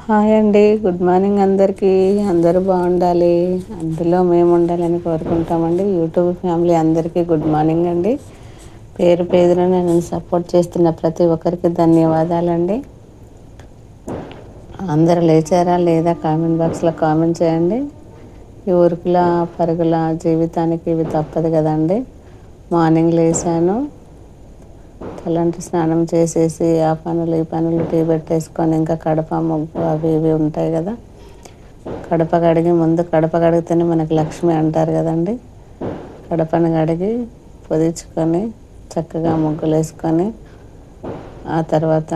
Hi అండి, good morning అందరికీ. అందరూ బాగుండాలి, అందులో మేము ఉండాలని కోరుకుంటామండి. యూట్యూబ్ ఫ్యామిలీ అందరికీ గుడ్ మార్నింగ్ అండి. పేరు పేరున నన్ను సపోర్ట్ చేస్తున్న ప్రతి ఒక్కరికి ధన్యవాదాలండి. అందరూ లేచారా లేదా కామెంట్ బాక్స్లో కామెంట్ చేయండి. ఈ ఊరుకుల పరుగుల జీవితానికి ఇవి తప్పదు కదండి. మార్నింగ్ లేచాను, తలంటి స్నానం చేసేసి ఆ పనులు ఈ పనులు టీ పెట్టేసుకొని ఇంకా కడప ముగ్గు అవి ఇవి ఉంటాయి కదా. కడప కడిగి ముందు కడప కడిగితేనే మనకి లక్ష్మి అంటారు కదండి. కడపను కడిగి పొదిచుకొని చక్కగా ముగ్గులు వేసుకొని ఆ తర్వాత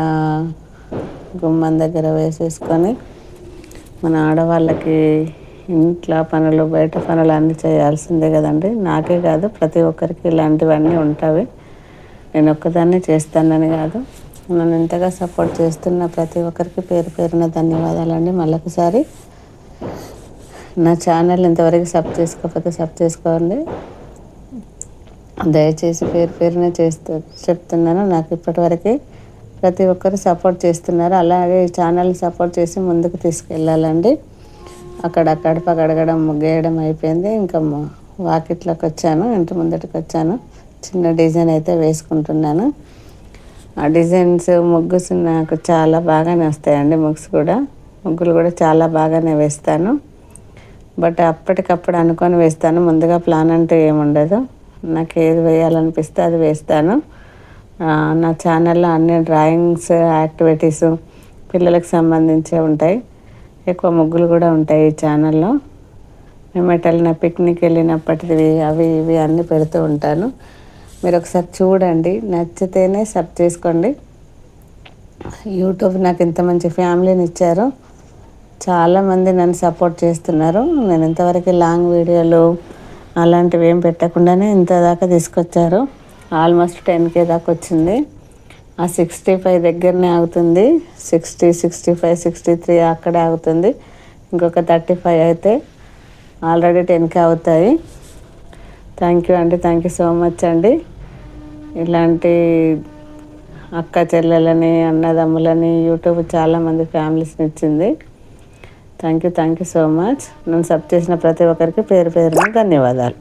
గుమ్మం దగ్గర వేసేసుకొని మన ఆడవాళ్ళకి ఇంట్లో పనులు బయట పనులు అన్నీ చేయాల్సిందే కదండి. నాకే కాదు ప్రతి ఒక్కరికి ఇలాంటివన్నీ ఉంటాయి. నేను ఒక్కదాన్నే చేస్తానని కాదు, నన్ను ఇంతగా సపోర్ట్ చేస్తున్న ప్రతి ఒక్కరికి పేరు పేరున ధన్యవాదాలండి. మళ్ళొకసారి నా ఛానల్ ఇంతవరకు సబ్ చేసుకోకపోతే సబ్ చేసుకోండి. దయచేసి పేరు పేరున చెప్తున్నాను. నాకు ఇప్పటివరకు ప్రతి ఒక్కరు సపోర్ట్ చేస్తున్నారు. అలాగే ఈ ఛానల్ని సపోర్ట్ చేసి ముందుకు తీసుకెళ్ళాలండి. అక్కడ కడప కడగడం ముగ్గేయడం అయిపోయింది. ఇంకా వాకిట్లోకి వచ్చాను, ఇంటి ముందటికి వచ్చాను. చిన్న డిజైన్ అయితే వేసుకుంటున్నాను. ఆ డిజైన్స్ ముగ్గుస్ నాకు చాలా బాగానే వస్తాయండి. ముగ్గులు కూడా చాలా బాగానే వేస్తాను. బట్ అప్పటికప్పుడు అనుకొని వేస్తాను. ముందుగా ప్లాన్ అంటే ఏముండదు. నాకు ఏది వేయాలనిపిస్తే అది వేస్తాను. నా ఛానల్లో అన్ని డ్రాయింగ్స్ యాక్టివిటీస్ పిల్లలకు సంబంధించే ఉంటాయి. ఎక్కువ ముగ్గులు కూడా ఉంటాయి ఈ ఛానల్లో. మేము ఎటైనా పిక్నిక్ వెళ్ళినప్పటివి అవి ఇవి అన్నీ పెడుతూ ఉంటాను. మీరు ఒకసారి చూడండి, నచ్చితేనే సబ్ చేసుకోండి. యూట్యూబ్ నాకు ఇంత మంచి ఫ్యామిలీని ఇచ్చారు. చాలామంది నన్ను సపోర్ట్ చేస్తున్నారు. నేను ఇంతవరకు లాంగ్ వీడియోలు అలాంటివి ఏం పెట్టకుండానే ఇంత దాకా తీసుకొచ్చారు. ఆల్మోస్ట్ 10K దాకా వచ్చింది. ఆ 65 దగ్గరనే ఆగుతుంది. 60, 65, 63 అక్కడే ఆగుతుంది. ఇంకొక 35 అయితే ఆల్రెడీ 10K అవుతాయి. థ్యాంక్ యూ అండి, థ్యాంక్ యూ సో మచ్ అండి. ఇలాంటి అక్క చెల్లెలని అన్నదమ్ములని యూట్యూబ్ చాలామంది ఫ్యామిలీస్ని ఇచ్చింది. Thank you so much. నన్ను సబ్ చేసిన ప్రతి ఒక్కరికి పేరు పేరున ధన్యవాదాలు.